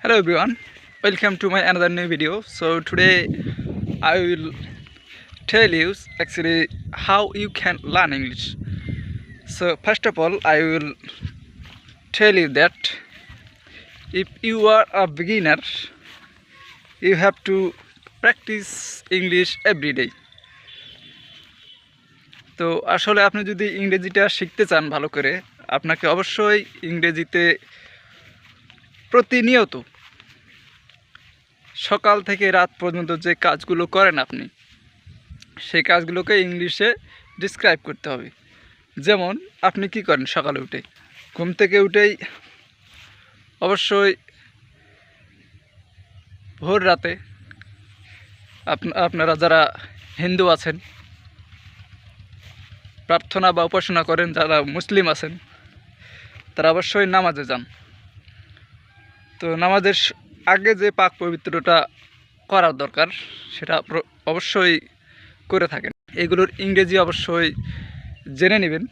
Hello everyone, welcome to my another new video. So today I will tell you actually how you can learn English. So first of all I will tell you that if you are a beginner you have to practice English every day. তো আসলে আপনি যদি ইংরেজিটা শিখতে চান ভালো করে আপনাকে অবশ্যই ইংরেজিতে প্রতিনিয়ত সকাল থেকে রাত পর্যন্ত যে কাজগুলো করেন আপনি সেই কাজগুলোকে ইংলিশে ডিসক্রাইব করতে হবে। যেমন আপনি কি করেন সকালে উঠে ঘুম থেকে উঠেই অবশ্যই ভোর রাতে আপনারা যারা হিন্দু আছেন প্রার্থনা বা উপাসনা করেন, যারা মুসলিম আছেন তারা অবশ্যই নামাজে যান। তো নামাজের আগে যে পাক পবিত্রটা করার দরকার সেটা অবশ্যই করে থাকেন। এগুলোর ইংরেজি অবশ্যই জেনে নেবেন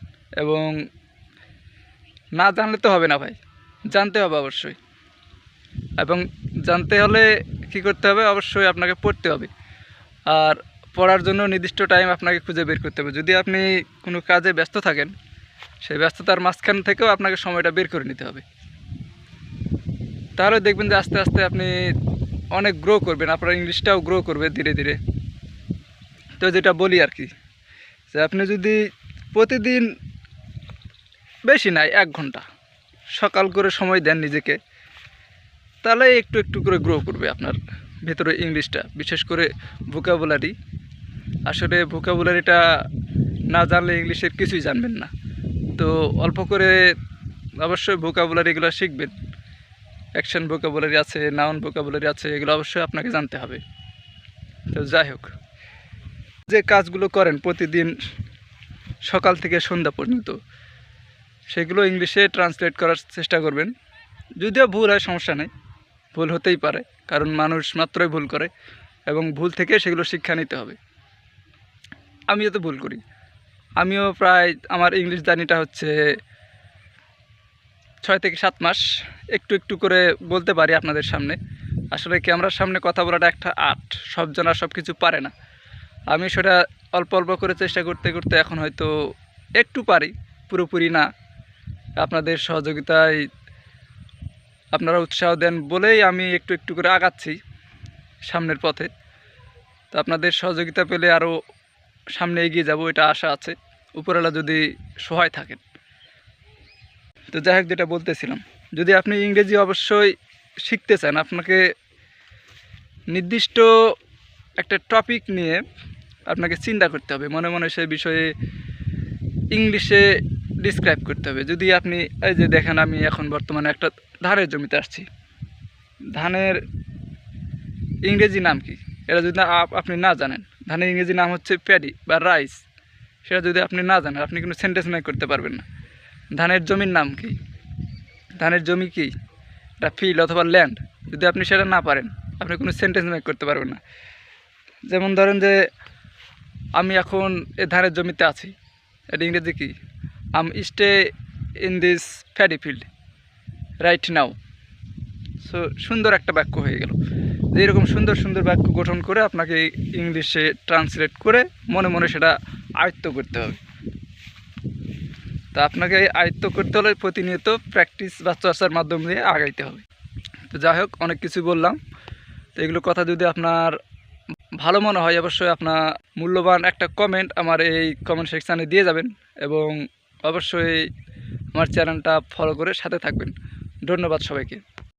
এবং না জানলে তো হবে না ভাই, জানতে হবে অবশ্যই। এবং জানতে হলে কি করতে হবে, অবশ্যই আপনাকে পড়তে হবে। আর পড়ার জন্য নির্দিষ্ট টাইম আপনাকে খুঁজে বের করতে হবে। যদি আপনি কোনো কাজে ব্যস্ত থাকেন সেই ব্যস্ততার মাঝখান থেকেও আপনাকে সময়টা বের করে নিতে হবে। তাহলে দেখবেন যে আস্তে আস্তে আপনি অনেক গ্রো করবেন, আপনার ইংলিশটাও গ্রো করবে ধীরে ধীরে। তো যেটা বলি আর কি, যে আপনি যদি প্রতিদিন বেশি নাই 1 ঘন্টা সকাল করে সময় দেন নিজেকে, তাহলে একটু একটু করে গ্রো করবে আপনার ভেতরে ইংলিশটা। বিশেষ করে ভোকাবুলারি, আসলে ভোকাবুলারিটা না জানলে ইংলিশের কিছুই জানবেন না। তো অল্প করে অবশ্যই ভোকাবুলারিগুলো শিখবেন। অ্যাকশন ভোকাবুলারি আছে, নাউন ভোকাবুলারি আছে, এগুলো অবশ্যই আপনাকে জানতে হবে। তো যাই হোক, যে কাজগুলো করেন প্রতিদিন সকাল থেকে সন্ধ্যা পর্যন্ত সেগুলো ইংলিশে ট্রান্সলেট করার চেষ্টা করবেন। যদিও ভুল হয় সমস্যা নেই, ভুল হতেই পারে, কারণ মানুষ মাত্রই ভুল করে এবং ভুল থেকে সেগুলো শিক্ষা নিতে হবে। আমিও তো ভুল করি, আমিও প্রায় আমার ইংলিশ জার্নিটা হচ্ছে 6 থেকে 7 মাস। একটু একটু করে বলতে পারি আপনাদের সামনে। আসলে ক্যামেরার সামনে কথা বলাটা একটা আর্ট, সব জানা সব কিছু পারে না। আমি সেটা অল্প অল্প করে চেষ্টা করতে করতে এখন হয়তো একটু পারি, পুরোপুরি না। আপনাদের সহযোগিতায় আপনারা উৎসাহ দেন বলেই আমি একটু একটু করে আগাচ্ছি সামনের পথে। তো আপনাদের সহযোগিতা পেলে আরও সামনে এগিয়ে যাব, এটা আশা আছে, উপরওয়ালা যদি সহায় থাকেন। তো যাই হোক, যেটা বলতেছিলাম, যদি আপনি ইংরেজি অবশ্যই শিখতে চান আপনাকে নির্দিষ্ট একটা টপিক নিয়ে আপনাকে চিন্তা করতে হবে, মনে মনে সেই বিষয়ে ইংলিশে ডিসক্রাইব করতে হবে। যদি আপনি এই যে দেখেন, আমি এখন বর্তমানে একটা ধানের জমিতে আসছি, ধানের ইংরেজি নাম কি এটা যদি আপনি না জানেন, ধানের ইংরেজি নাম হচ্ছে প্যাডি বা রাইস, সেটা যদি আপনি না জানেন আপনি কোনো সেন্টেন্স মেক করতে পারবেন না। ধানের জমির নাম কি, ধানের জমি কি, এটা ফিল্ড অথবা ল্যান্ড, যদি আপনি সেটা না পারেন আপনি কোনো সেন্টেন্স মেক করতে পারবেন না। যেমন ধরেন যে আমি এখন এই ধানের জমিতে আছি, এটা ইংরেজি কি, I'm stay in this paddy field right now. So সুন্দর একটা বাক্য হয়ে গেল। যে এরকম সুন্দর সুন্দর বাক্য গঠন করে আপনাকে ইংলিশে ট্রান্সলেট করে মনে মনে সেটা আয়ত্ত করতে হবে। তা আপনাকে আয়ত্ত করতে হলে প্রতিনিয়ত প্র্যাকটিস বা চর্চার মাধ্যম দিয়ে আগাইতে হবে। তো যাই হোক, অনেক কিছু বললাম। তো এগুলো কথা যদি আপনার ভালো মনে হয় অবশ্যই আপনার মূল্যবান একটা কমেন্ট আমার এই কমেন্ট সেকশানে দিয়ে যাবেন এবং অবশ্যই আমার চ্যানেলটা ফলো করে সাথে থাকবেন। ধন্যবাদ সবাইকে।